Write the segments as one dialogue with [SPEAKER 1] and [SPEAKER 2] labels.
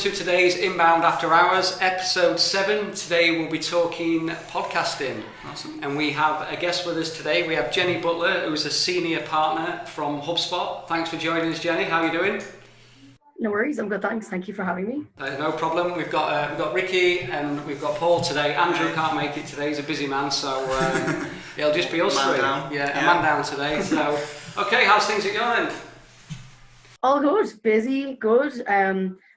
[SPEAKER 1] to today's Inbound After Hours, episode 7. Today we'll be talking podcasting.
[SPEAKER 2] Awesome.
[SPEAKER 1] And we have a guest with us today. We have Jenny Butler, who's a senior partner from HubSpot. Thanks for joining us, Jenny. How are you doing?
[SPEAKER 3] No worries, I'm good, thanks. Thank you for having me.
[SPEAKER 1] No problem. We've got Ricky and we've got Paul today. Andrew can't make it today, he's a busy man, so it'll just be us three. Yeah, a man down today. So, okay, how's things at your end?
[SPEAKER 3] All good, busy, good.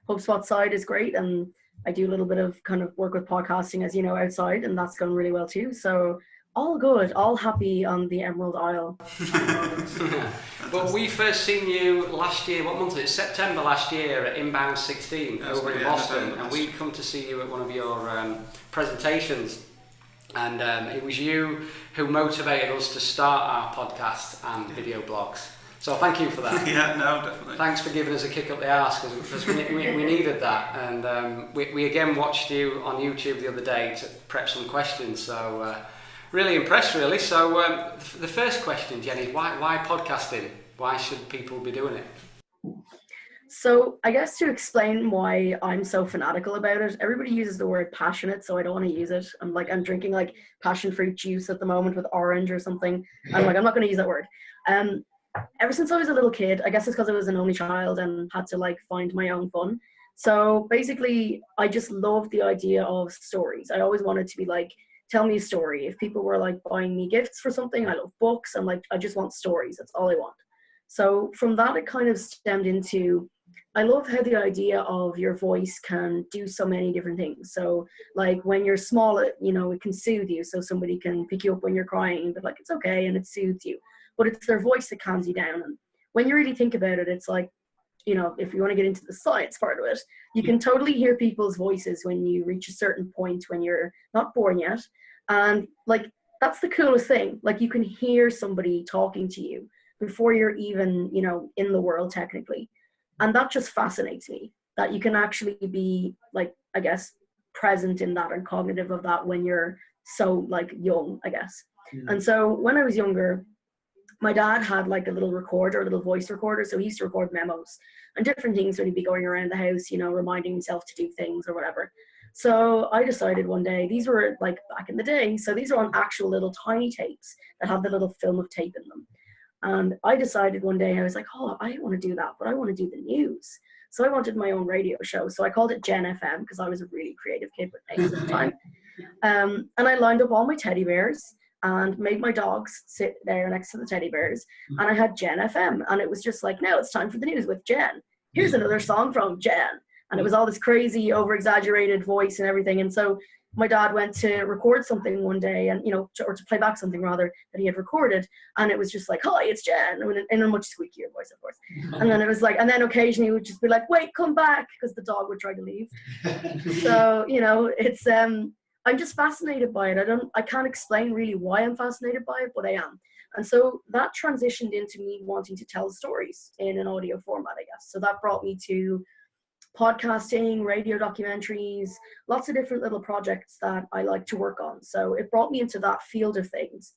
[SPEAKER 3] HubSpot side is great, and I do a little bit of kind of work with podcasting, as you know, outside, and that's going really well too. So all good, all happy on the Emerald Isle.
[SPEAKER 1] But we first seen you last year, what month was it? September last year at Inbound 16 over in Boston, and we come to see you at one of your presentations, and it was you who motivated us to start our podcast and video blogs. So thank you for that.
[SPEAKER 2] Yeah, no, definitely.
[SPEAKER 1] Thanks for giving us a kick up the arse, because we needed that. And we again watched you on YouTube the other day to prep some questions. So really impressed, really. So the first question, Jenny, why podcasting? Why should people be doing it?
[SPEAKER 3] So I guess to explain why I'm so fanatical about it, everybody uses the word passionate, so I don't want to use it. I'm drinking like passion fruit juice at the moment with orange or something. I'm not going to use that word. Ever since I was a little kid, I guess it's because I was an only child and had to like find my own fun. So basically, I just loved the idea of stories. I always wanted to be like, tell me a story. If people were like buying me gifts for something, I love books. I'm like, I just want stories. That's all I want. So from that, it kind of stemmed into, I love how the idea of your voice can do so many different things. So like when you're small, it can soothe you. So somebody can pick you up when you're crying, but like, it's okay. And it soothes you. But it's their voice that calms you down. And when you really think about it, it's like, if you want to get into the science part of it, you can totally hear people's voices when you reach a certain point when you're not born yet. And like, that's the coolest thing. Like you can hear somebody talking to you before you're even, in the world technically. And that just fascinates me, that you can actually be like, I guess, present in that and cognitive of that when you're so like young, I guess. Mm-hmm. And so when I was younger, my dad had like a little voice recorder. So he used to record memos and different things when he'd be going around the house, reminding himself to do things or whatever. So I decided one day, these were like back in the day. So these are on actual little tiny tapes that have the little film of tape in them. And I decided one day, I was like, oh, I want to do that, but I want to do the news. So I wanted my own radio show. So I called it Gen FM because I was a really creative kid with names at the time. And I lined up all my teddy bears and made my dogs sit there next to the teddy bears. And I had Gen FM. And it was just like, now it's time for the news with Jen. Here's another song from Jen. And it was all this crazy, over-exaggerated voice and everything. And so my dad went to record something one day and, or to play back something rather that he had recorded. And it was just like, hi, it's Jen, in a much squeakier voice, of course. And then it was like, and then occasionally he would just be like, wait, come back, because the dog would try to leave. So, it's, I'm just fascinated by it. I can't explain really why I'm fascinated by it, but I am. And so that transitioned into me wanting to tell stories in an audio format, I guess. So that brought me to podcasting, radio documentaries, lots of different little projects that I like to work on. So it brought me into that field of things.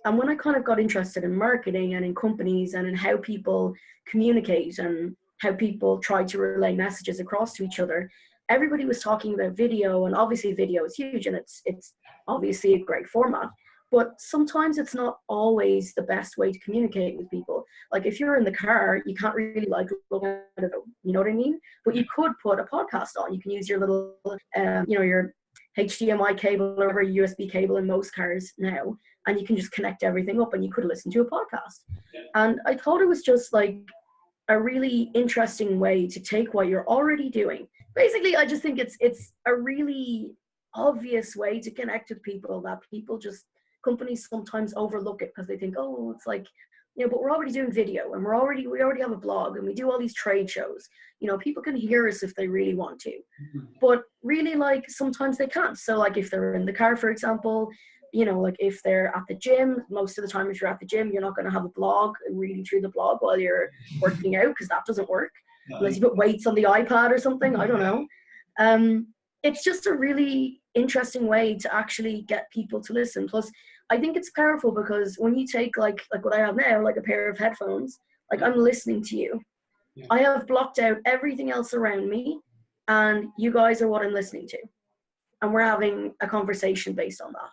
[SPEAKER 3] And when I kind of got interested in marketing and in companies and in how people communicate and how people try to relay messages across to each other, everybody was talking about video, and obviously video is huge and it's obviously a great format. But sometimes it's not always the best way to communicate with people. Like if you're in the car, you can't really like look at it, you know what I mean? But you could put a podcast on. You can use your little, your HDMI cable or whatever USB cable in most cars now, and you can just connect everything up and you could listen to a podcast. And I thought it was just like a really interesting way to take what you're already doing. Basically, I just think it's a really obvious way to connect with people that companies sometimes overlook it because they think, oh, it's like, but we're already doing video and we already have a blog and we do all these trade shows. People can hear us if they really want to, but really like sometimes they can't. So like if they're in the car, for example, like if they're at the gym, most of the time, if you're at the gym, you're not going to have a blog and reading through the blog while you're working out because that doesn't work. Unless you put weights on the iPad or something, I don't know. It's just a really interesting way to actually get people to listen. Plus, I think it's powerful because when you take like what I have now, like a pair of headphones, like I'm listening to you. Yeah. I have blocked out everything else around me and you guys are what I'm listening to, and we're having a conversation based on that.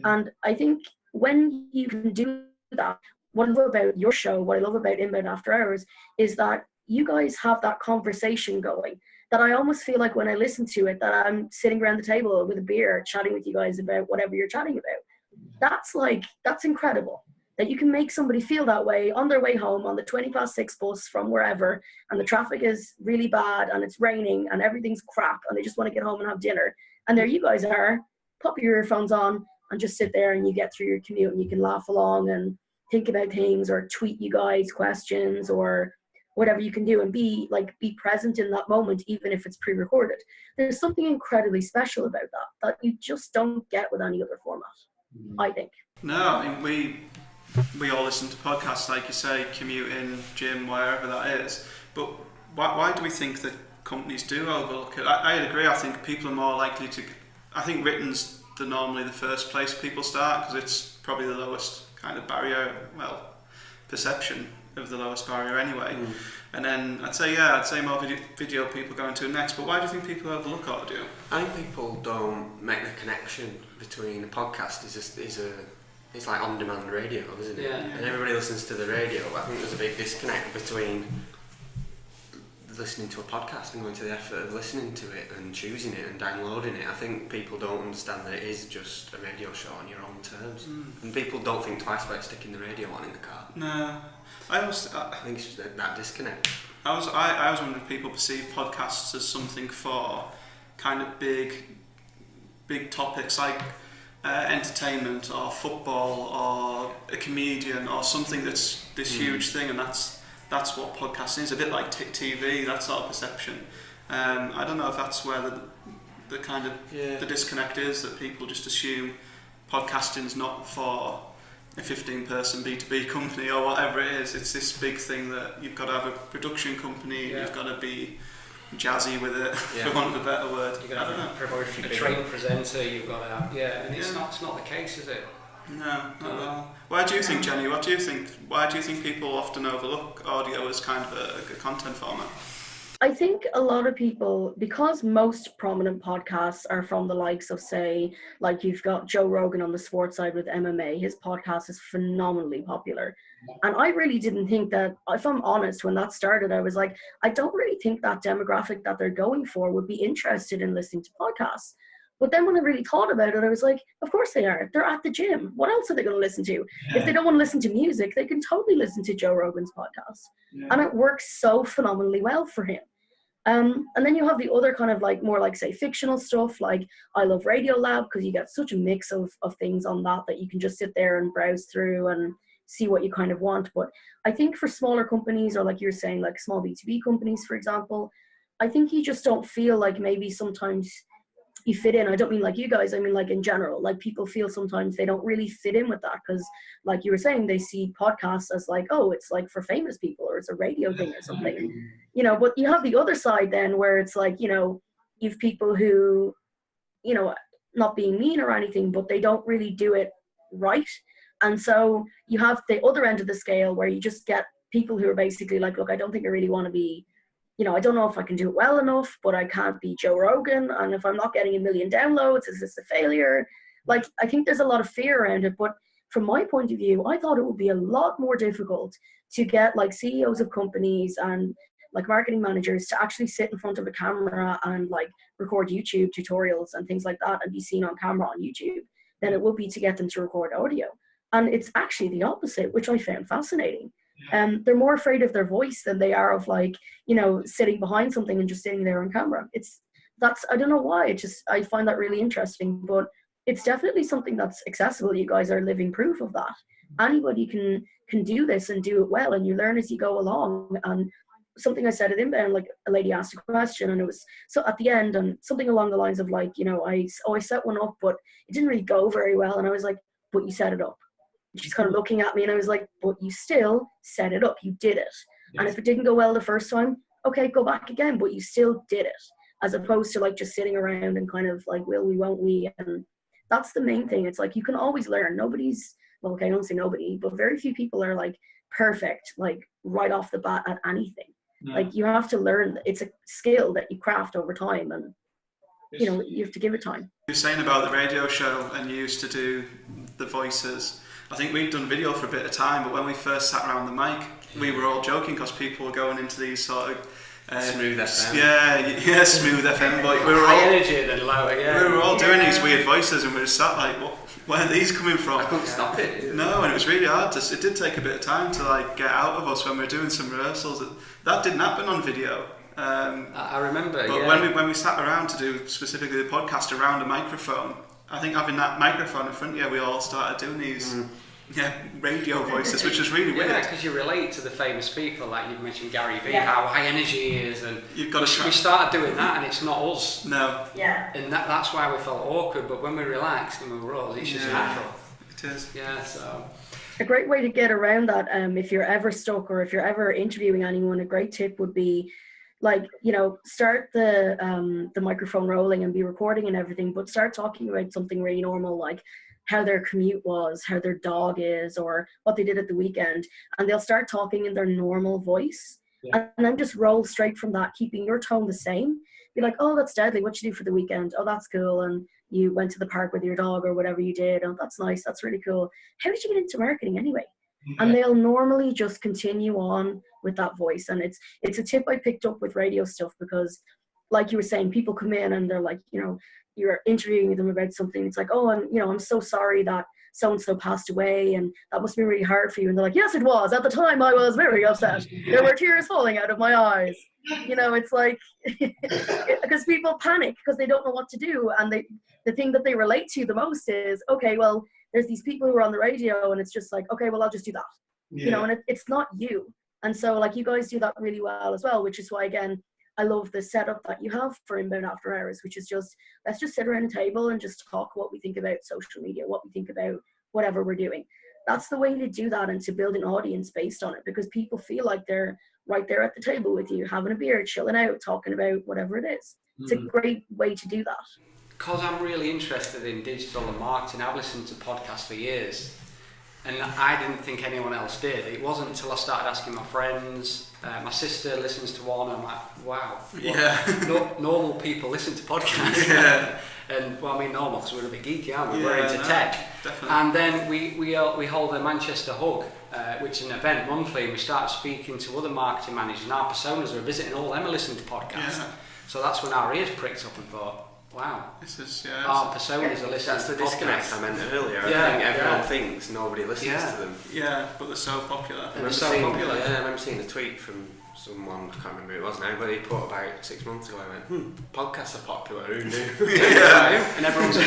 [SPEAKER 3] And I think when you can do that, what I love about your show, what I love about Inbound After Hours, is that you guys have that conversation going, that I almost feel like when I listen to it, that I'm sitting around the table with a beer chatting with you guys about whatever you're chatting about. That's incredible, that you can make somebody feel that way on their way home on the 6:20 bus from wherever, and the traffic is really bad and it's raining and everything's crap and they just want to get home and have dinner. And there you guys are, pop your earphones on and just sit there, and you get through your commute and you can laugh along and think about things, or tweet you guys questions or whatever you can do, and be present in that moment, even if it's pre-recorded. There's something incredibly special about that you just don't get with any other format, I think.
[SPEAKER 2] No, I mean, we all listen to podcasts, like you say, commuting, gym, wherever that is. But why do we think that companies do overlook it? I agree. I think people are more likely to. I think written's normally the first place people start, because it's probably the lowest kind of barrier. Well, perception of the lowest barrier anyway. And then I'd say more video people go into it next. But why do you think people overlook audio?
[SPEAKER 4] I think people don't make the connection between a podcast. It's like on-demand radio, isn't it?
[SPEAKER 1] Yeah.
[SPEAKER 4] And everybody listens to the radio. I think there's a big disconnect between listening to a podcast and going to the effort of listening to it and choosing it and downloading it. I think people don't understand that it is just a radio show on your own terms. And people don't think twice about sticking the radio on in the car.
[SPEAKER 2] No. I
[SPEAKER 4] think it's just that disconnect.
[SPEAKER 2] I was wondering if people perceive podcasts as something for kind of big topics like entertainment or football or a comedian or something that's this huge thing, and that's what podcasting is. A bit like TV, that sort of perception. I don't know if that's where the kind of the disconnect is, that people just assume podcasting's not for a 15-person B2B company or whatever it is. It's this big thing that you've got to have a production company, you've got to be jazzy with it, for want of a better word.
[SPEAKER 1] You've got to have a trained presenter, you've got to have, and it's not the case, is it?
[SPEAKER 2] No, not at all. Why do you think, Jenny, why do you think people often overlook audio as kind of a content format?
[SPEAKER 3] I think a lot of people, because most prominent podcasts are from the likes of, say, like you've got Joe Rogan on the sports side with MMA, his podcast is phenomenally popular. And I really didn't think that, if I'm honest, when that started, I was like, I don't really think that demographic that they're going for would be interested in listening to podcasts. But then when I really thought about it, I was like, of course they are. They're at the gym. What else are they going to listen to? If they don't want to listen to music, they can totally listen to Joe Rogan's podcast. And it works so phenomenally well for him. And then you have the other kind of like more like, say, fictional stuff, like I Love Radio Lab, because you get such a mix of things on that you can just sit there and browse through and see what you kind of want. But I think for smaller companies, or like you're saying, like small B2B companies, for example, I think you just don't feel like maybe sometimes you fit in. I don't mean like you guys, I mean like in general, like people feel sometimes they don't really fit in with that, because like you were saying, they see podcasts as like, oh, it's like for famous people, or it's a radio thing or something, but you have the other side then where it's like, you've people who, not being mean or anything, but they don't really do it right. And so you have the other end of the scale where you just get people who are basically like, look, I don't think I really want to be, I don't know if I can do it well enough, but I can't be Joe Rogan. And if I'm not getting 1 million downloads, is this a failure? Like, I think there's a lot of fear around it. But from my point of view, I thought it would be a lot more difficult to get like CEOs of companies and like marketing managers to actually sit in front of a camera and like record YouTube tutorials and things like that and be seen on camera on YouTube than it would be to get them to record audio. And it's actually the opposite, which I found fascinating. They're more afraid of their voice than they are of like, sitting behind something and just sitting there on camera. I don't know why, I find that really interesting, but it's definitely something that's accessible. You guys are living proof of that. Anybody can do this and do it well, and you learn as you go along. And something I said at Inbound, like a lady asked a question, and it was so at the end, and something along the lines of like, I set one up, but it didn't really go very well. And I was like, but you set it up. She's kind of looking at me, and I was like, but you still set it up. You did it. Yes. And if it didn't go well the first time, okay, go back again, but you still did it, as opposed to like just sitting around and kind of like, will we, won't we? And that's the main thing. It's like, you can always learn. Well, okay, I don't say nobody, but very few people are like perfect, like right off the bat at anything. Like you have to learn. It's a skill that you craft over time, and you know you have to give it time.
[SPEAKER 2] You were saying about the radio show and you used to do the voices. I think we'd done video for a bit of time, but when we first sat around the mic, we were all joking because people were going into these sort of
[SPEAKER 4] smooth FM.
[SPEAKER 2] Yeah, smooth FM. But we were
[SPEAKER 1] high
[SPEAKER 2] all
[SPEAKER 1] energy then lower. Yeah,
[SPEAKER 2] we were all doing these weird voices, and we were sat like, where are these coming from?
[SPEAKER 4] I couldn't stop it.
[SPEAKER 2] No, and it was really hard. It did take a bit of time to like get out of us when we were doing some rehearsals. That didn't happen on video.
[SPEAKER 1] I remember.
[SPEAKER 2] But when we sat around to do specifically the podcast around a microphone, I think having that microphone in front of you, we all started doing these radio voices, which was really weird.
[SPEAKER 1] Yeah, because you relate to the famous people, like you've mentioned Gary Vee, how high energy he is, and
[SPEAKER 2] You've got
[SPEAKER 1] we started doing that, and it's not us.
[SPEAKER 2] No.
[SPEAKER 3] Yeah.
[SPEAKER 1] And that's why we felt awkward. But when we relaxed and we were us, it's just natural.
[SPEAKER 2] It is.
[SPEAKER 1] Yeah. So.
[SPEAKER 3] A great way to get around that, if you're ever stuck or if you're ever interviewing anyone, a great tip would be, like, you know, start the microphone rolling and be recording and everything, but start talking about something really normal, like how their commute was, how their dog is, or what they did at the weekend, and they'll start talking in their normal voice, and then just roll straight from that, keeping your tone the same. Be like, oh, that's deadly, what you do for the weekend? Oh, that's cool. And you went to the park with your dog or whatever you did. Oh, that's nice, that's really cool. How did you get into marketing anyway? And they'll normally just continue on with that voice. And it's a tip I picked up with radio stuff, because like you were saying, people come in and they're like, you know, you're interviewing them about something. It's like, oh, I'm so sorry that so-and-so passed away, and that must be really hard for you. And they're like, yes, it was. At the time, I was very upset. There were tears falling out of my eyes. You know, it's like, because people panic because they don't know what to do. And the thing that they relate to the most is, okay, well, there's these people who are on the radio, and it's just like, okay, well, I'll just do that. You know, and it's not you. And so, like, you guys do that really well as well, which is why, again, I love the setup that you have for Inbound After Hours, which is just, let's just sit around a table and just talk what we think about social media, what we think about whatever we're doing. That's the way to do that, and to build an audience based on it, because people feel like they're right there at the table with you, having a beer, chilling out, talking about whatever it is. It's a great way to do that.
[SPEAKER 1] Because I'm really interested in digital and marketing, I've listened to podcasts for years, and I didn't think anyone else did. It wasn't until I started asking my friends. My sister listens to one, and I'm like, wow. Normal people listen to podcasts.
[SPEAKER 2] Yeah.
[SPEAKER 1] And, well, I mean normal because we're a bit geeky, aren't we? We're into
[SPEAKER 2] no,
[SPEAKER 1] tech.
[SPEAKER 2] Definitely.
[SPEAKER 1] And then we hold a Manchester Hug, which is an event monthly, and we start speaking to other marketing managers, and our personas are visiting all them are listening to podcasts. Yeah. So that's when our ears pricked up and thought, wow,
[SPEAKER 2] this is
[SPEAKER 1] our personas are listening.
[SPEAKER 4] That's
[SPEAKER 1] to
[SPEAKER 4] the disconnect
[SPEAKER 1] podcasts.
[SPEAKER 4] I meant earlier. I think everyone thinks nobody listens to them.
[SPEAKER 2] Yeah, but they're so popular.
[SPEAKER 4] I remember seeing a tweet from someone, I can't remember who it was now, but he put about 6 months ago, I went, podcasts are popular, who knew?
[SPEAKER 1] And everyone's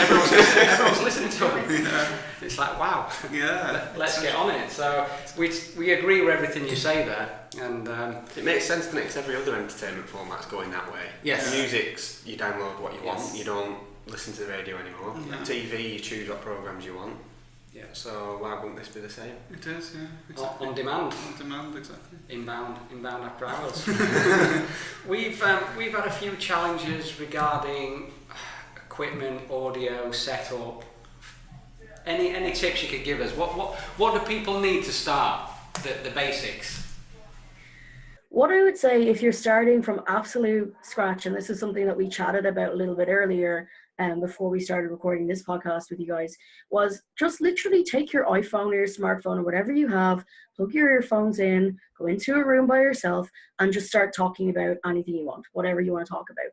[SPEAKER 1] listening to them. Yeah. It's like, wow, let's get on it. So we agree with everything you say there. And
[SPEAKER 4] it makes sense, doesn't it? Because every other entertainment format's going that way.
[SPEAKER 1] Yes.
[SPEAKER 4] Music's, you download what you want, you don't listen to the radio anymore. No. TV, you choose what programmes you want. Yeah. So why wouldn't this be the same?
[SPEAKER 2] It is, yeah. Exactly.
[SPEAKER 1] On demand.
[SPEAKER 2] On demand, exactly.
[SPEAKER 1] Inbound After Hours. We've had a few challenges regarding equipment, audio, setup. Any tips you could give us? What do people need to start? The basics.
[SPEAKER 3] What I would say, if you're starting from absolute scratch, and this is something that we chatted about a little bit earlier, before we started recording this podcast with you guys, was just literally take your iPhone or your smartphone or whatever you have, plug your earphones in, go into a room by yourself, and just start talking about anything you want, whatever you want to talk about.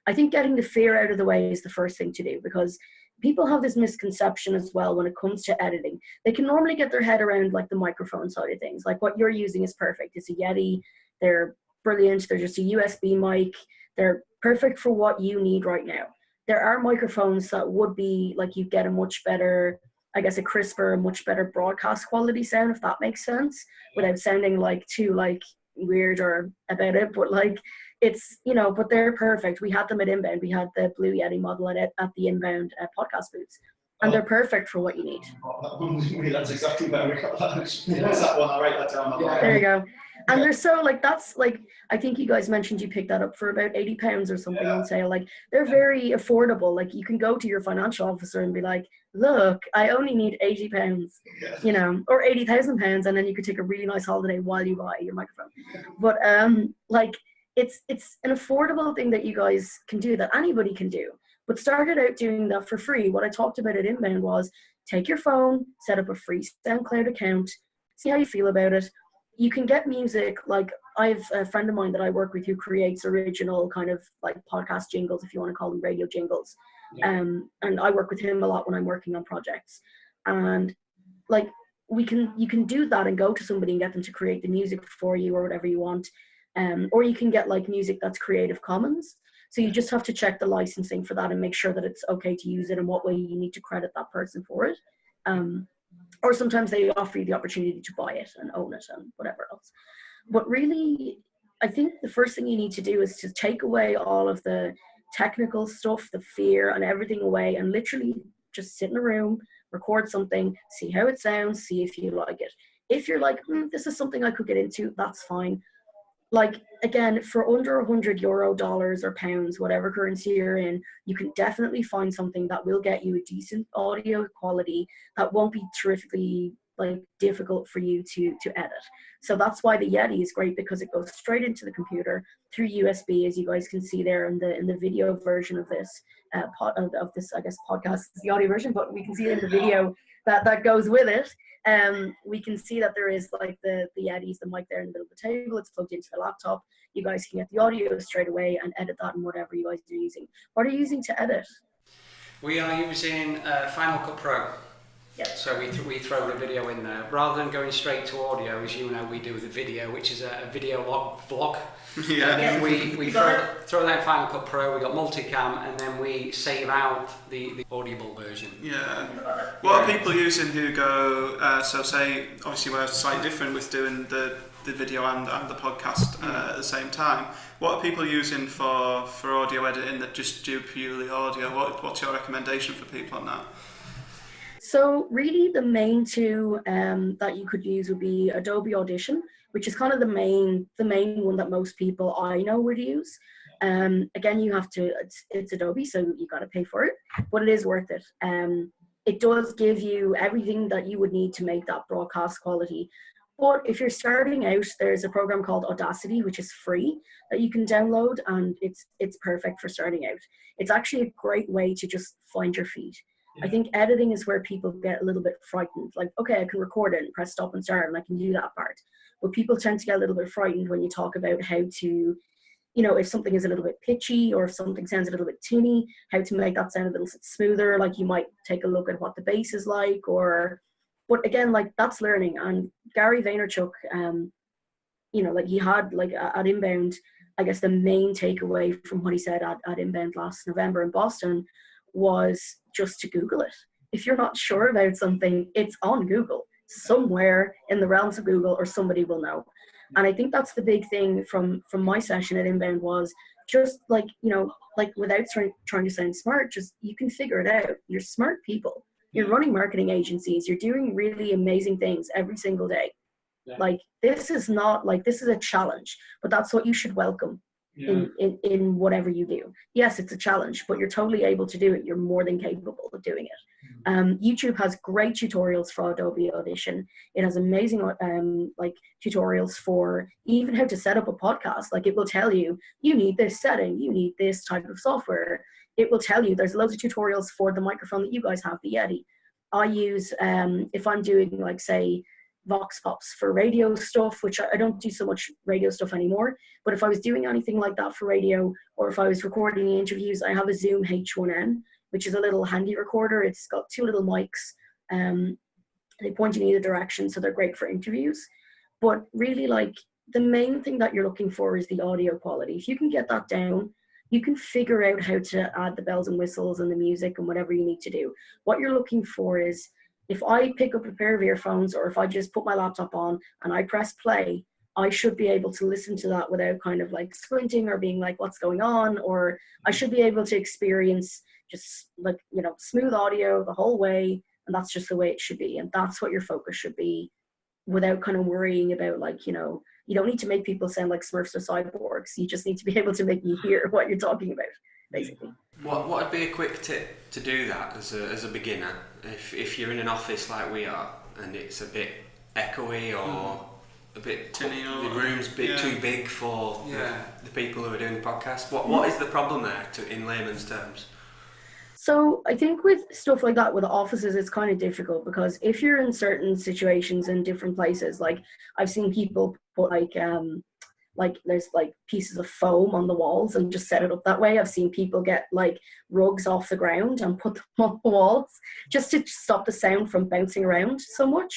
[SPEAKER 3] I think getting the fear out of the way is the first thing to do, because people have this misconception as well when it comes to editing. They can normally get their head around like the microphone side of things. Like, what you're using is perfect. It's a Yeti. They're brilliant. They're just a USB mic. They're perfect for what you need right now. There are microphones that would be like, you get a much better, I guess, a crisper, much better broadcast quality sound, if that makes sense, without sounding like too like weird or about it. But like, it's, you know, but they're perfect. We had them at Inbound. We had the Blue Yeti model at the Inbound podcast booths. And they're perfect for what you need.
[SPEAKER 5] That's exactly where we got that. What's that one? I'll write that down.
[SPEAKER 3] There you go. And they're so like, that's like, I think you guys mentioned you picked that up for about £80 or something on sale. Like, they're very affordable. Like, you can go to your financial officer and be like, look, I only need £80, you know, or £80,000, and then you could take a really nice holiday while you buy your microphone. But like, it's an affordable thing that you guys can do, that anybody can do. But started out doing that for free. What I talked about at Inbound was, take your phone, set up a free SoundCloud account, see how you feel about it. You can get music, like I have a friend of mine that I work with who creates original kind of like podcast jingles, if you want to call them radio jingles. And I work with him a lot when I'm working on projects. And like, you can do that and go to somebody and get them to create the music for you or whatever you want. Or you can get like music that's Creative Commons. So you just have to check the licensing for that and make sure that it's okay to use it and what way you need to credit that person for it. Or sometimes they offer you the opportunity to buy it and own it and whatever else. But really, I think the first thing you need to do is to take away all of the technical stuff, the fear and everything away, and literally just sit in a room, record something, see how it sounds, see if you like it. If you're like, this is something I could get into, that's fine. Like, again, for under €100, dollars or pounds, whatever currency you're in, you can definitely find something that will get you a decent audio quality that won't be terrifically like difficult for you to edit. So that's why the Yeti is great, because it goes straight into the computer through USB, as you guys can see there in the video version of this of this, I guess, podcast is the audio version, but we can see in the video that goes with it. We can see that there is like the Yeti's, the mic there in the middle of the table. It's plugged into the laptop. You guys can get the audio straight away and edit that in whatever you guys are using. What are you using to edit?
[SPEAKER 1] We are using Final Cut Pro.
[SPEAKER 3] Yep.
[SPEAKER 1] So we throw the video in there. Rather than going straight to audio, as you know, we do the video, which is a video vlog.
[SPEAKER 2] Yeah.
[SPEAKER 1] And then we throw that in Final Cut Pro, we got multicam, and then we save out the audible version.
[SPEAKER 2] Yeah. What are people using who go, so say, obviously we're slightly different with doing the video and the podcast at the same time. What are people using for audio editing that just do purely audio? What's your recommendation for people on that?
[SPEAKER 3] So really the main two that you could use would be Adobe Audition, which is kind of the main one that most people I know would use. Again, you have to, it's Adobe, so you got to pay for it, but it is worth it. It does give you everything that you would need to make that broadcast quality. But if you're starting out, there's a program called Audacity, which is free, that you can download, and it's perfect for starting out. It's actually a great way to just find your feet. I think editing is where people get a little bit frightened. Like, okay, I can record it and press stop and start and I can do that part. But people tend to get a little bit frightened when you talk about how to, you know, if something is a little bit pitchy or if something sounds a little bit tinny, how to make that sound a little bit smoother. Like, you might take a look at what the bass is like, but again, like, that's learning. And Gary Vaynerchuk, you know, like, he had, like, at Inbound, I guess the main takeaway from what he said at Inbound last November in Boston was just to Google it. If you're not sure about something, it's on Google. Somewhere in the realms of Google, or somebody will know. And I think that's the big thing from my session at Inbound was just, like, you know, like, without trying to sound smart, just, you can figure it out. You're smart people. You're running marketing agencies. You're doing really amazing things every single day. Yeah. Like, this is not, like, this is a challenge, but that's what you should welcome. Yeah. In whatever you do. Yes, it's a challenge, but you're totally able to do it. You're more than capable of doing it. YouTube has great tutorials for Adobe Audition. It has amazing like, tutorials for even how to set up a podcast. Like, it will tell you, you need this setting, you need this type of software. It will tell you, there's loads of tutorials for the microphone that you guys have, the Yeti. I use, if I'm doing, like, say, Vox Pops for radio stuff, which I don't do so much radio stuff anymore, but if I was doing anything like that for radio, or if I was recording the interviews, I have a Zoom H1N, which is a little handy recorder. It's got two little mics, they point in either direction, so they're great for interviews. But really, like, the main thing that you're looking for is the audio quality. If you can get that down, you can figure out how to add the bells and whistles and the music and whatever you need to do. What you're looking for is, if I pick up a pair of earphones, or if I just put my laptop on and I press play, I should be able to listen to that without kind of, like, squinting or being like, what's going on? Or I should be able to experience just, like, you know, smooth audio the whole way. And that's just the way it should be. And that's what your focus should be, without kind of worrying about, like, you know, you don't need to make people sound like Smurfs or cyborgs. You just need to be able to make me hear what you're talking about, basically.
[SPEAKER 4] What would be a quick tip to do that as a beginner? If you're in an office like we are and it's a bit echoey or a bit
[SPEAKER 2] tinny, or
[SPEAKER 4] the room's a bit too big for the people who are doing the podcast, what is the problem there in layman's terms?
[SPEAKER 3] So I think with stuff like that, with offices, it's kind of difficult because if you're in certain situations in different places, like I've seen people put like there's like pieces of foam on the walls and just set it up that way. I've seen people get like rugs off the ground and put them on the walls just to stop the sound from bouncing around so much.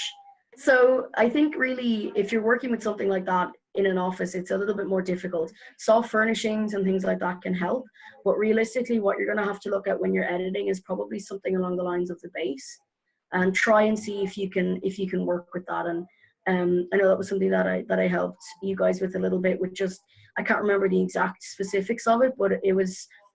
[SPEAKER 3] So I think really if you're working with something like that in an office, it's a little bit more difficult. Soft furnishings and things like that can help, but realistically what you're going to have to look at when you're editing is probably something along the lines of the bass, and try and see if you can work with that. And I know that was something that I helped you guys with a little bit, with just, I can't remember the exact specifics of it, but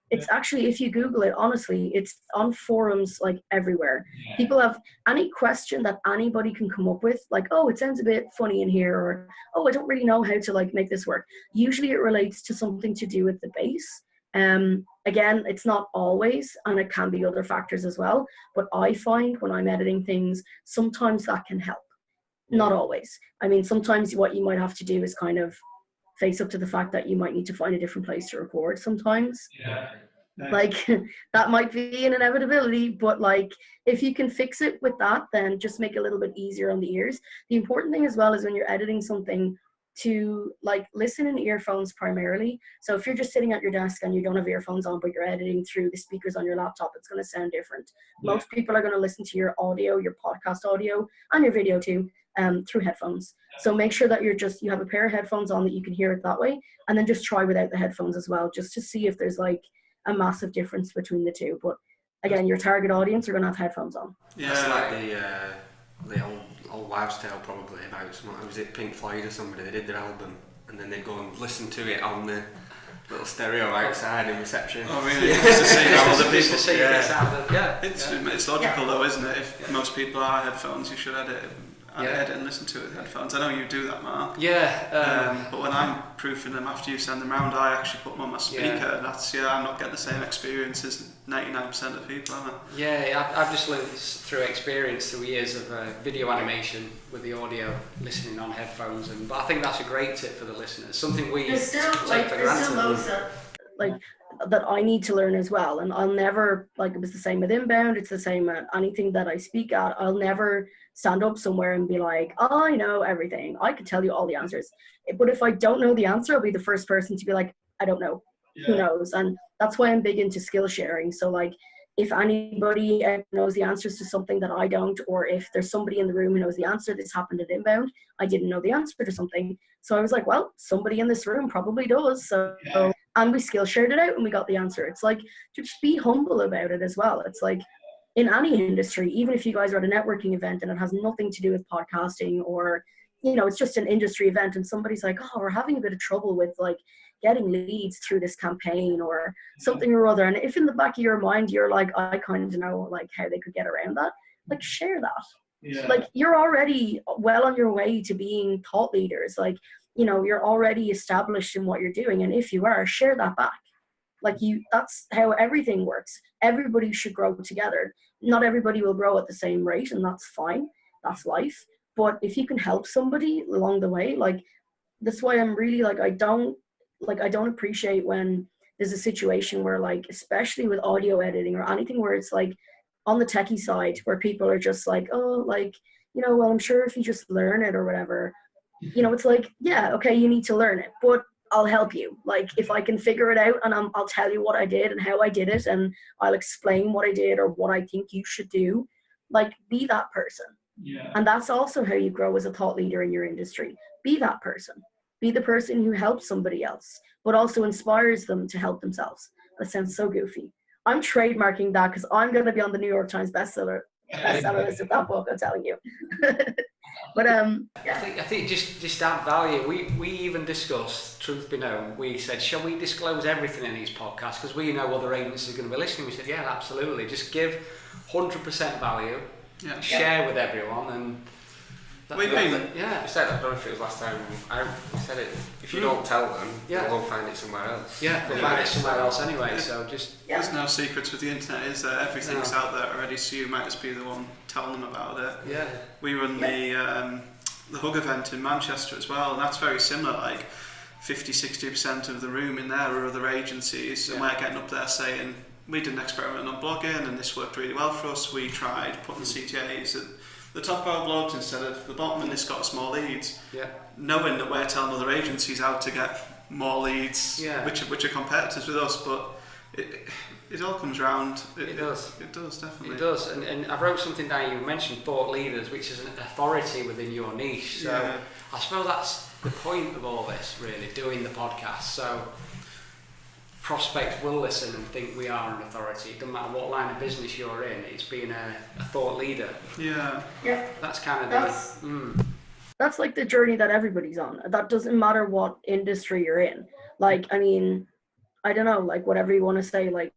[SPEAKER 3] it's actually, if you Google it, honestly, it's on forums like everywhere. People have any question that anybody can come up with, like, oh, it sounds a bit funny in here, or, oh, I don't really know how to like make this work. Usually it relates to something to do with the bass. Again, it's not always, and it can be other factors as well, but I find when I'm editing things, sometimes that can help. Not always. I mean, sometimes what you might have to do is kind of face up to the fact that you might need to find a different place to record sometimes.
[SPEAKER 2] Nice.
[SPEAKER 3] Like that might be an inevitability, but like if you can fix it with that, then just make it a little bit easier on the ears. The important thing as well is when you're editing something to like listen in earphones primarily. So if you're just sitting at your desk and you don't have earphones on, but you're editing through the speakers on your laptop, it's going to sound different. Most people are going to listen to your audio, your podcast audio, and your video too, through headphones. So make sure that you have a pair of headphones on that you can hear it that way, and then just try without the headphones as well, just to see if there's like a massive difference between the two. But again, your target audience are going to have headphones on.
[SPEAKER 4] Yeah, it's like the old wives' tale probably about was it Pink Floyd or somebody? They did their album and then they'd go and listen to it on the little stereo outside in reception.
[SPEAKER 2] Oh really? Just to see how other people.
[SPEAKER 1] To see if it sounded,
[SPEAKER 2] It's logical though, isn't it? If most people are headphones, you should edit and listen to it with headphones. I know you do that, Mark. But when I'm proofing them after you send them round, I actually put them on my speaker. And that's I'm not getting the same experience as 99% of people, am I?
[SPEAKER 1] Yeah, I've just learned through experience, through years of video animation with the audio, listening on headphones, but I think that's a great tip for the listeners. Something we
[SPEAKER 3] there's still
[SPEAKER 1] take for granted.
[SPEAKER 3] loads that I need to learn as well, and I'll never, like it was the same with inbound, it's the same at anything that I speak at. I'll never stand up somewhere and be like, oh, I know everything, I can tell you all the answers. But if I don't know the answer, I'll be the first person to be like, I don't know. Who knows? And that's why I'm big into skill sharing. So like if anybody knows the answers to something that I don't, or if there's somebody in the room who knows the answer, this happened at inbound, I didn't know the answer to something, so I was like, well, somebody in this room probably does, and we skill shared it out and we got the answer. It's like, just be humble about it as well. It's like in any industry, even if you guys are at a networking event and it has nothing to do with podcasting, or it's just an industry event and somebody's like, oh, we're having a bit of trouble with like getting leads through this campaign or something or other, and if in the back of your mind you're like, I kind of know like how they could get around that, like share that. Like you're already well on your way to being thought leaders, like you're already established in what you're doing, and if you are, share that back. Like that's how everything works. Everybody should grow together. Not everybody will grow at the same rate, and that's fine, that's life. But if you can help somebody along the way, like that's why I'm really like, I don't appreciate when there's a situation where, like, especially with audio editing or anything where it's like on the techie side where people are just like, oh, like, well, I'm sure if you just learn it or whatever, it's like, yeah, okay, you need to learn it, but I'll help you. Like if I can figure it out, and I'll tell you what I did and how I did it, and I'll explain what I did or what I think you should do. Like, be that person. And that's also how you grow as a thought leader in your industry. Be that person. Be the person who helps somebody else, but also inspires them to help themselves. That sounds so goofy. I'm trademarking that because I'm going to be on the New York Times bestseller list of that book, I'm telling you. But yeah.
[SPEAKER 1] I think just add value. We even discussed, truth be known, we said, shall we disclose everything in these podcasts? Because we know other agencies are going to be listening. We said, yeah, absolutely. Just give 100% value, share with everyone, and
[SPEAKER 2] We've been.
[SPEAKER 1] Yeah.
[SPEAKER 4] I said, I don't know if it was last time, I said it, if you don't tell them,
[SPEAKER 1] Yeah.
[SPEAKER 4] they'll go find it somewhere else.
[SPEAKER 1] Yeah, they'll find it somewhere else anyway, so just...
[SPEAKER 2] There's no secrets with the internet, is there? Everything's out there already, so you might just be the one telling them about it.
[SPEAKER 1] Yeah.
[SPEAKER 2] We run the Hug event in Manchester as well, and that's very similar. Like 50-60% of the room in there are other agencies, and we're getting up there saying, we did an experiment on blogging and this worked really well for us. We tried putting the CTAs at the top of our blogs instead of the bottom, and this got us more leads.
[SPEAKER 1] Yeah.
[SPEAKER 2] Knowing that we're telling other agencies how to get more leads, which are competitors with us, but it all comes round.
[SPEAKER 1] It does.
[SPEAKER 2] It does, definitely.
[SPEAKER 1] It does, and I wrote something down. You mentioned thought leaders, which is an authority within your niche. So I suppose that's the point of all this, really, doing the podcast. So prospects will listen and think we are an authority. It doesn't matter what line of business you're in, it's being a thought leader.
[SPEAKER 2] Yeah.
[SPEAKER 1] That's kind of
[SPEAKER 3] that's like the journey that everybody's on. That doesn't matter what industry you're in. Like, I mean, I don't know, like whatever you want to say, like,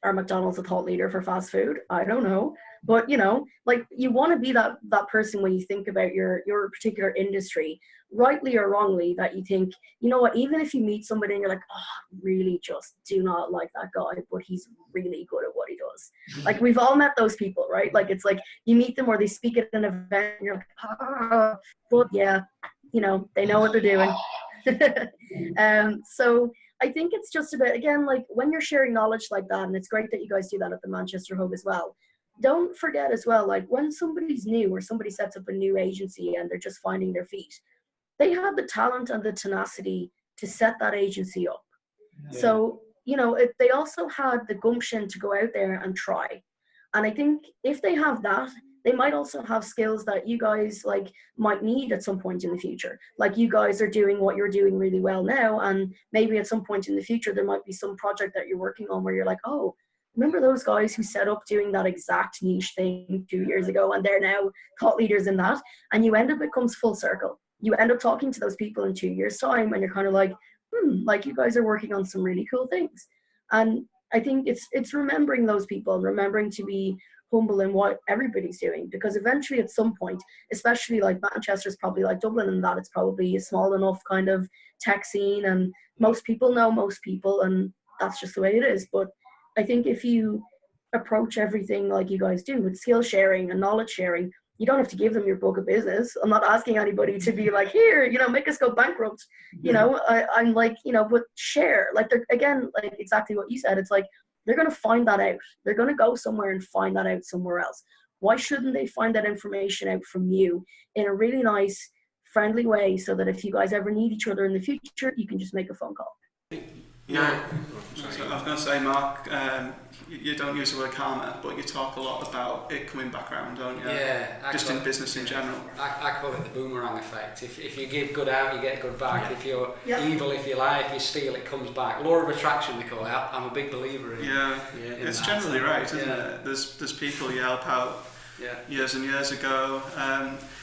[SPEAKER 3] are McDonald's a thought leader for fast food? I don't know. But, you know, like you want to be that person when you think about your particular industry, rightly or wrongly, that you think, you know what, even if you meet somebody and you're like, oh, I really just do not like that guy, but he's really good at what he does. Like we've all met those people, right? Like it's like you meet them or they speak at an event and you're like, but yeah, you know, they know what they're doing. So I think it's just about, again, like when you're sharing knowledge like that, and it's great that you guys do that at the Manchester Hub as well. Don't forget as well, like when somebody's new or somebody sets up a new agency and they're just finding their feet, they have the talent and the tenacity to set that agency up. Yeah. So, you know, they also had the gumption to go out there and try. And I think if they have that, they might also have skills that you guys like might need at some point in the future. Like you guys are doing what you're doing really well now, and maybe at some point in the future there might be some project that you're working on where you're like, oh, remember those guys who set up doing that exact niche thing 2 years ago and they're now thought leaders in that? And you end up, it comes full circle. You end up talking to those people in 2 years' time and you're kind of like, like you guys are working on some really cool things. And I think it's remembering those people and remembering to be humble in what everybody's doing, because eventually at some point, especially like Manchester's probably like Dublin in that it's probably a small enough kind of tech scene and most people know most people and that's just the way it is. But I think if you approach everything like you guys do with skill sharing and knowledge sharing, you don't have to give them your book of business. I'm not asking anybody to be like, here, you know, make us go bankrupt. You know, I'm like, you know, but share. Like, they're, again, like exactly what you said. It's like, they're going to find that out. They're going to go somewhere and find that out somewhere else. Why shouldn't they find that information out from you in a really nice, friendly way so that if you guys ever need each other in the future, you can just make a phone call?
[SPEAKER 2] Yeah, I was going to say, Mark, you don't use the word karma, but you talk a lot about it coming back around, don't you?
[SPEAKER 1] Yeah.
[SPEAKER 2] Just in business in general.
[SPEAKER 1] I call it the boomerang effect. If you give good out, you get good back. If you're evil, if you lie, if you steal, it comes back. Law of attraction, they call it. I'm a big believer in in
[SPEAKER 2] it's
[SPEAKER 1] that.
[SPEAKER 2] Generally right, isn't it? There's people you help out years and years ago.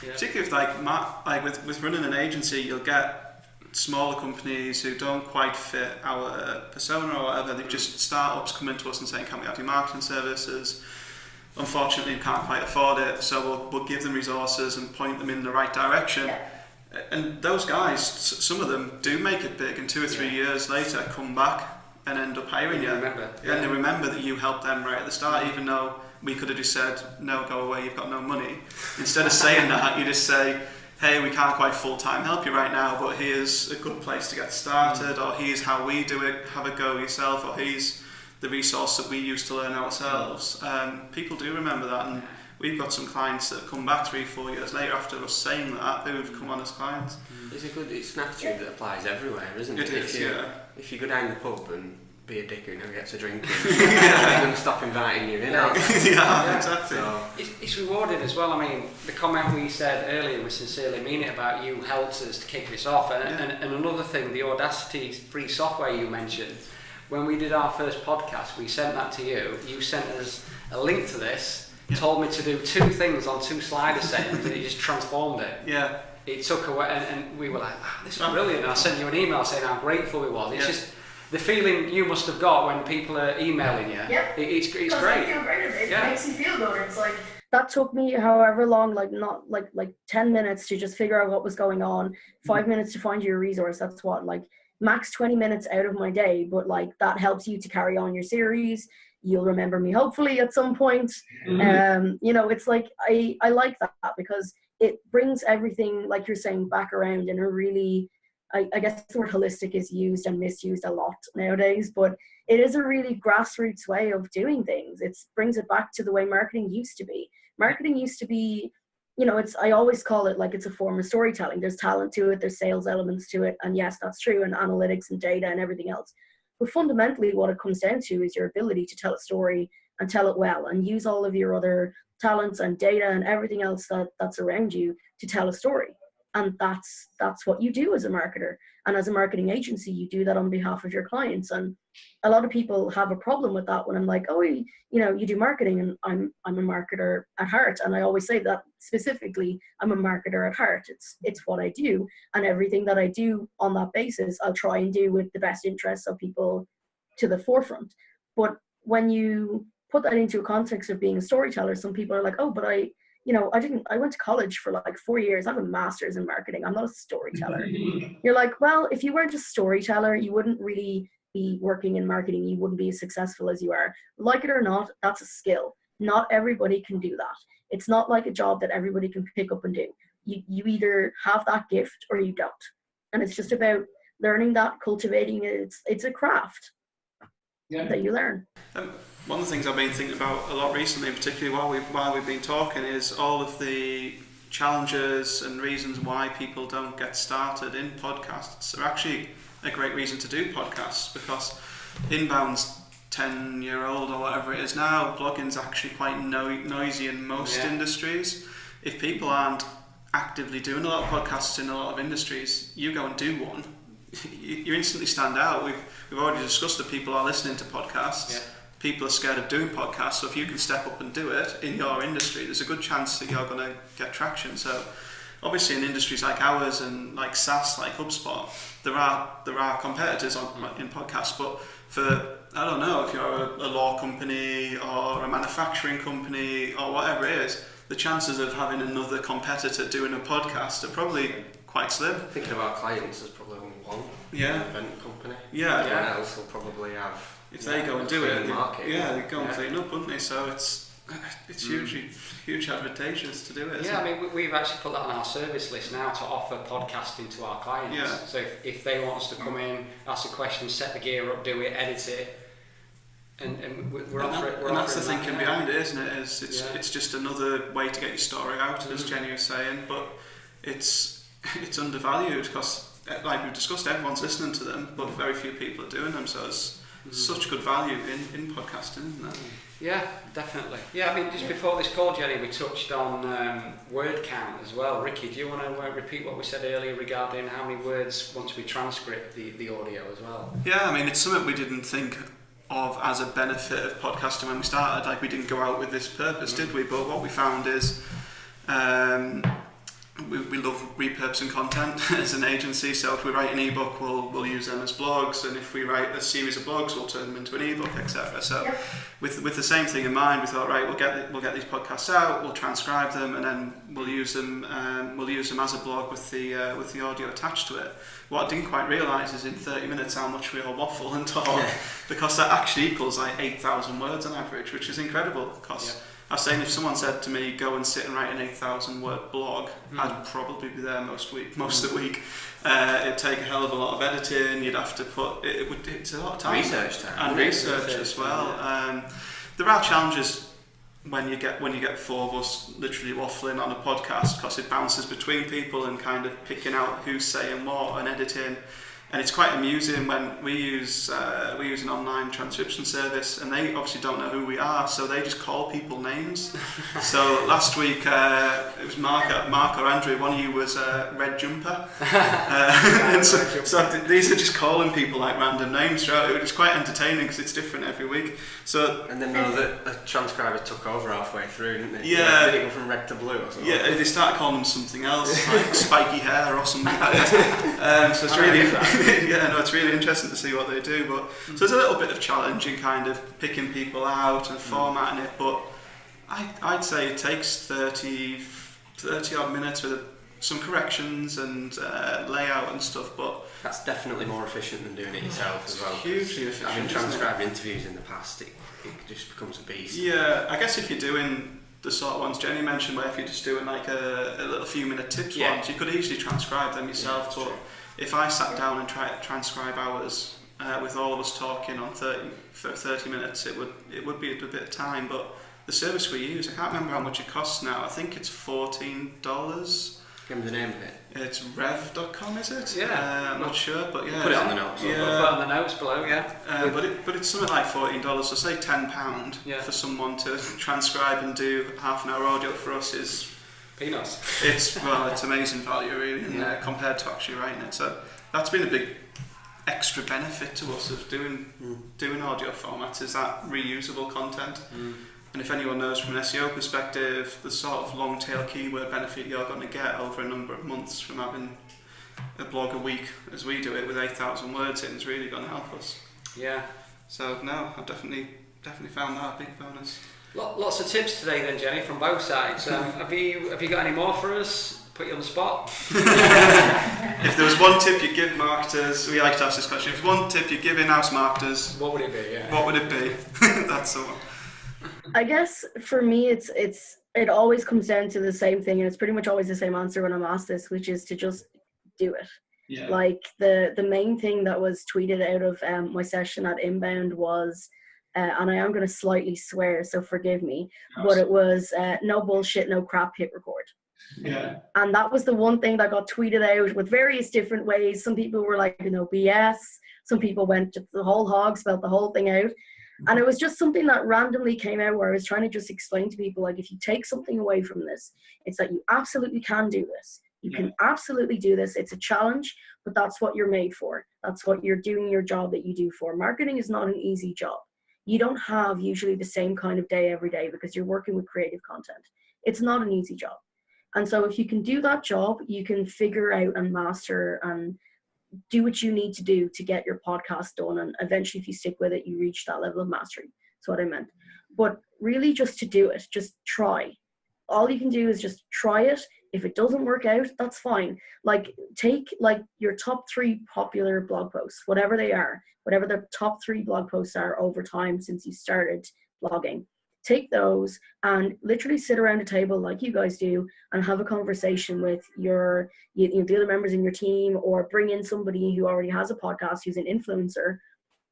[SPEAKER 2] Particularly if like with running an agency, you'll get smaller companies who don't quite fit our persona or whatever. They've just startups coming to us and saying, can we have your marketing services? Unfortunately, we can't quite afford it, so we'll give them resources and point them in the right direction. And those guys, some of them do make it big, and 2 or 3 years later come back and end up hiring you. And they remember that you helped them right at the start, even though we could have just said, no, go away, you've got no money. Instead of saying that, you just say, hey, we can't quite full-time help you right now, but here's a good place to get started, or here's how we do it, have a go yourself, or here's the resource that we use to learn ourselves. People do remember that, and we've got some clients that have come back 3-4 years later after us saying that, who've come on as clients.
[SPEAKER 4] It's an attitude that applies everywhere, isn't it? If you go down the pub and be a dick who never gets a drink in, they're going to stop inviting you in.
[SPEAKER 2] Exactly. So,
[SPEAKER 1] it's rewarding as well. I mean, the comment we said earlier, we sincerely mean it, about you helped us to kick this off. And another thing, the Audacity free software you mentioned, when we did our first podcast, we sent that to you. You sent us a link to this, told me to do 2 things on 2 slider settings, and it just transformed it.
[SPEAKER 2] Yeah.
[SPEAKER 1] It took away, and we were like, this is brilliant. And I sent you an email saying how grateful we was. It's just the feeling you must have got when people are emailing you.
[SPEAKER 3] It's
[SPEAKER 1] great.
[SPEAKER 3] You feel great. It makes you feel good. It's like, that took me however long, like not like 10 minutes to just figure out what was going on, 5 minutes to find your resource. That's what, like max 20 minutes out of my day, but like that helps you to carry on your series. You'll remember me hopefully at some point. You know, it's like I like that because it brings everything, like you're saying, back around in a really, I guess the word holistic is used and misused a lot nowadays, but it is a really grassroots way of doing things. It brings it back to the way marketing used to be. Marketing used to be, you know, I always call it like it's a form of storytelling. There's talent to it, there's sales elements to it, and yes, that's true, and analytics and data and everything else. But fundamentally, what it comes down to is your ability to tell a story and tell it well, and use all of your other talents and data and everything else that's around you to tell a story. And that's what you do as a marketer. And as a marketing agency, you do that on behalf of your clients. And a lot of people have a problem with that when I'm like, oh, you know, you do marketing, and I'm a marketer at heart. And I always say that specifically, I'm a marketer at heart. It's what I do. And everything that I do on that basis, I'll try and do with the best interests of people to the forefront. But when you put that into a context of being a storyteller, some people are like, oh, but I went to college for like 4 years. I have a master's in marketing. I'm not a storyteller. You're like, well, if you weren't a storyteller, you wouldn't really be working in marketing. You wouldn't be as successful as you are. Like it or not, that's a skill. Not everybody can do that. It's not like a job that everybody can pick up and do. You either have that gift or you don't. And it's just about learning that, cultivating it. It's a craft that you learn.
[SPEAKER 2] One of the things I've been thinking about a lot recently, particularly while we've been talking, is all of the challenges and reasons why people don't get started in podcasts are actually a great reason to do podcasts, because inbound's 10-year-old or whatever it is now. Blogging's actually quite noisy in most industries. If people aren't actively doing a lot of podcasts in a lot of industries, you go and do one, you instantly stand out. We've already discussed that people are listening to podcasts. People are scared of doing podcasts, so if you can step up and do it in your industry, there's a good chance that you're going to get traction. So obviously in industries like ours and like SaaS, like HubSpot, there are competitors in podcasts, but for, I don't know, if you're a law company or a manufacturing company or whatever it is, the chances of having another competitor doing a podcast are probably quite slim.
[SPEAKER 4] Thinking about clients, there's probably only one event company. Everyone else will probably have.
[SPEAKER 2] If they go and do it,
[SPEAKER 4] they
[SPEAKER 2] go and clean up, wouldn't they? So it's huge advantageous to do it.
[SPEAKER 1] I mean, we've actually put that on our service list now to offer podcasting to our clients. So if they want us to come in, ask a question, set the gear up, do it, edit it, and we're offering. And
[SPEAKER 2] that's the thinking behind it, isn't it? It's just another way to get your story out, as Jenny was saying, but it's undervalued because, like we've discussed, everyone's listening to them, but very few people are doing them. So it's such good value in podcasting, isn't there?
[SPEAKER 1] Yeah, definitely. Yeah, I mean, just before this call, Jenny, we touched on word count as well. Ricky, do you want to repeat what we said earlier regarding how many words once we transcript the audio as well?
[SPEAKER 2] Yeah, I mean, it's something we didn't think of as a benefit of podcasting when we started. Like, we didn't go out with this purpose, did we? But what we found is we love repurposing content as an agency. So if we write an ebook, we'll use them as blogs, and if we write a series of blogs, we'll turn them into an ebook, etc. So with the same thing in mind, we thought, right, we'll get these podcasts out, we'll transcribe them, and then we'll use them as a blog with the audio attached to it. What I didn't quite realise is in 30 minutes how much we all waffle and talk, because that actually equals like 8,000 words on average, which is incredible. Because I was saying, if someone said to me, go and sit and write an 8,000 word blog, I'd probably be there most of the week. It'd take a hell of a lot of editing. You'd have to it's a lot of time.
[SPEAKER 4] Research time.
[SPEAKER 2] And research as well. There are challenges when you get four of us literally waffling on a podcast, because it bounces between people and kind of picking out who's saying what and editing. And it's quite amusing when we use an online transcription service, and they obviously don't know who we are, so they just call people names. So last week it was Mark or Andrew. One of you was Red Jumper, and so these are just calling people like random names throughout. It was quite entertaining because it's different every week. So
[SPEAKER 4] and then the transcriber took over halfway through, didn't they?
[SPEAKER 2] Yeah,
[SPEAKER 4] did it go from red to blue or something?
[SPEAKER 2] Yeah, they started calling them something else, like spiky hair or something like that. So it's really. It's really interesting to see what they do. But so there's a little bit of challenge in kind of picking people out and formatting it. But I'd say it takes 30 odd minutes with some corrections and layout and stuff, but
[SPEAKER 4] that's definitely more efficient than doing it yourself as well.
[SPEAKER 2] Hugely efficient.
[SPEAKER 4] I've been transcribing interviews in the past, it just becomes a beast.
[SPEAKER 2] Yeah, I guess if you're doing the sort of ones Jenny mentioned, where if you're just doing like a little few minute tips ones, you could easily transcribe them yourself, but if I sat down and tried to transcribe ours with all of us talking on 30 minutes, it would be a bit of time. But the service we use, I can't remember how much it costs now. I think it's $14.
[SPEAKER 4] Give me the name of it.
[SPEAKER 2] It's rev.com, is it?
[SPEAKER 1] Yeah.
[SPEAKER 2] I'm not sure, but yeah.
[SPEAKER 4] Put it on the notes.
[SPEAKER 1] We'll put it on the notes below, yeah.
[SPEAKER 2] But it's something like $14, so say £10 for someone to transcribe and do half an hour audio for us is
[SPEAKER 1] peanuts.
[SPEAKER 2] It's amazing value really, and compared to actually writing it. So that's been a big extra benefit to us of doing audio formats, is that reusable content. And if anyone knows from an SEO perspective, the sort of long tail keyword benefit you're going to get over a number of months from having a blog a week as we do it with 8,000 words in is really going to help us.
[SPEAKER 1] Yeah.
[SPEAKER 2] So no, I've definitely found that a big bonus.
[SPEAKER 1] Lots of tips today then, Jenny, from both sides. Have you got any more for us? Put you on the spot.
[SPEAKER 2] If there was one tip you'd give marketers, we like to ask this question, if one tip you'd give in-house marketers,
[SPEAKER 1] what would it be? Yeah.
[SPEAKER 2] What would it be? That's the one.
[SPEAKER 3] I guess for me, it always comes down to the same thing, and it's pretty much always the same answer when I'm asked this, which is to just do it.
[SPEAKER 2] Yeah.
[SPEAKER 3] Like the main thing that was tweeted out of my session at Inbound was, and I am going to slightly swear, so forgive me, but it was no bullshit, no crap, hit record.
[SPEAKER 2] Yeah.
[SPEAKER 3] And that was the one thing that got tweeted out with various different ways. Some people were like, BS. Some people went to the whole hog, spelled the whole thing out. And it was just something that randomly came out where I was trying to just explain to people, like, if you take something away from this, it's that you absolutely can do this. You can absolutely do this. It's a challenge, but that's what you're made for. That's what you're doing your job that you do for. Marketing is not an easy job. You don't have usually the same kind of day every day because you're working with creative content. It's not an easy job. And so if you can do that job, you can figure out and master and do what you need to do to get your podcast done. And eventually, if you stick with it, you reach that level of mastery. That's what I meant. But really just to do it, just try. All you can do is just try it. If it doesn't work out, that's fine. Like take like your top 3 popular blog posts, whatever they are, whatever the top 3 blog posts are over time since you started blogging. Take those and literally sit around a table like you guys do and have a conversation with the other members in your team, or bring in somebody who already has a podcast, who's an influencer,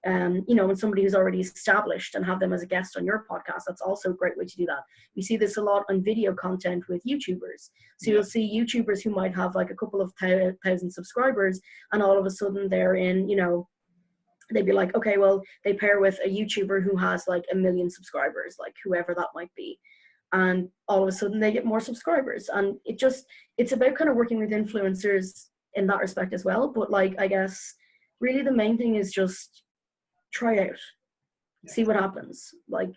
[SPEAKER 3] and somebody who's already established, and have them as a guest on your podcast. That's also a great way to do that. We see this a lot on video content with YouTubers. So you'll see YouTubers who might have like a couple of thousand subscribers, and all of a sudden they're in, they'd be like, okay, well, they pair with a YouTuber who has like 1 million subscribers, like whoever that might be. And all of a sudden they get more subscribers. And it's about kind of working with influencers in that respect as well. But like, I guess really the main thing is just try it out, see what happens. Like,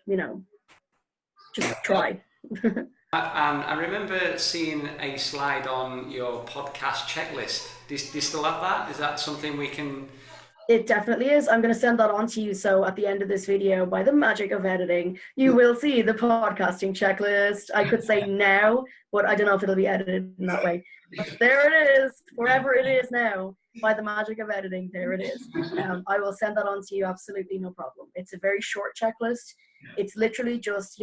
[SPEAKER 3] just try.
[SPEAKER 1] And I remember seeing a slide on your podcast checklist. Do you still have that? Is that something we can...
[SPEAKER 3] It definitely is. I'm going to send that on to you. So at the end of this video, by the magic of editing, you will see the podcasting checklist. I could say now, but I don't know if it'll be edited in that way. But there it is, wherever it is now, by the magic of editing, there it is. I will send that on to you, absolutely no problem. It's a very short checklist. It's literally just,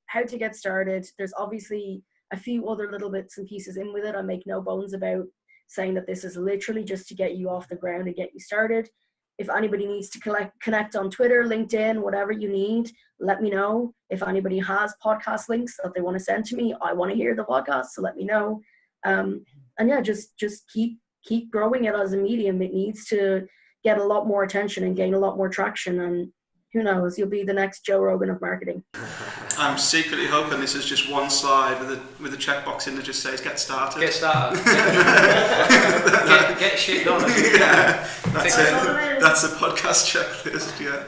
[SPEAKER 3] how to get started. There's obviously a few other little bits and pieces in with it. I make no bones about saying that this is literally just to get you off the ground and get you started. If anybody needs to connect on Twitter, LinkedIn, whatever you need, let me know. If anybody has podcast links that they want to send to me, I want to hear the podcast, so let me know. And yeah, just keep growing it as a medium. It needs to get a lot more attention and gain a lot more traction. And who knows, you'll be the next Joe Rogan of marketing.
[SPEAKER 2] I'm secretly hoping this is just one slide with a checkbox in that just says "Get started."
[SPEAKER 1] Get started. get shit done.
[SPEAKER 2] Yeah, that's it. That's the podcast checklist. Yeah.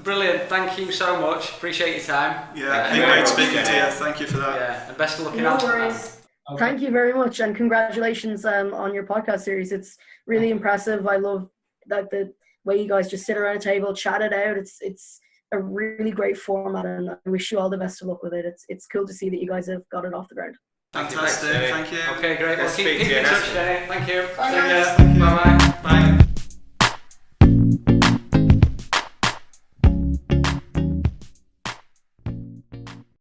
[SPEAKER 1] Brilliant. Thank you so much. Appreciate your time.
[SPEAKER 2] Yeah, great speaking to you. Thank you for that.
[SPEAKER 1] Yeah, and best of luck in
[SPEAKER 3] No
[SPEAKER 1] Amsterdam.
[SPEAKER 3] worries. Thank you very much, and congratulations on your podcast series. It's really impressive. I love that the way you guys just sit around a table, chat it out. It's a really great format, and I wish you all the best of luck with it. It's cool to see that you guys have got it off the ground.
[SPEAKER 2] Fantastic, thank you.
[SPEAKER 1] Okay, great. Well, keep
[SPEAKER 4] Speak to you
[SPEAKER 1] in
[SPEAKER 4] next
[SPEAKER 1] touch, Jenny. Thank you.
[SPEAKER 3] Bye,
[SPEAKER 1] Take
[SPEAKER 3] guys.
[SPEAKER 1] care. Bye-bye.
[SPEAKER 2] Bye.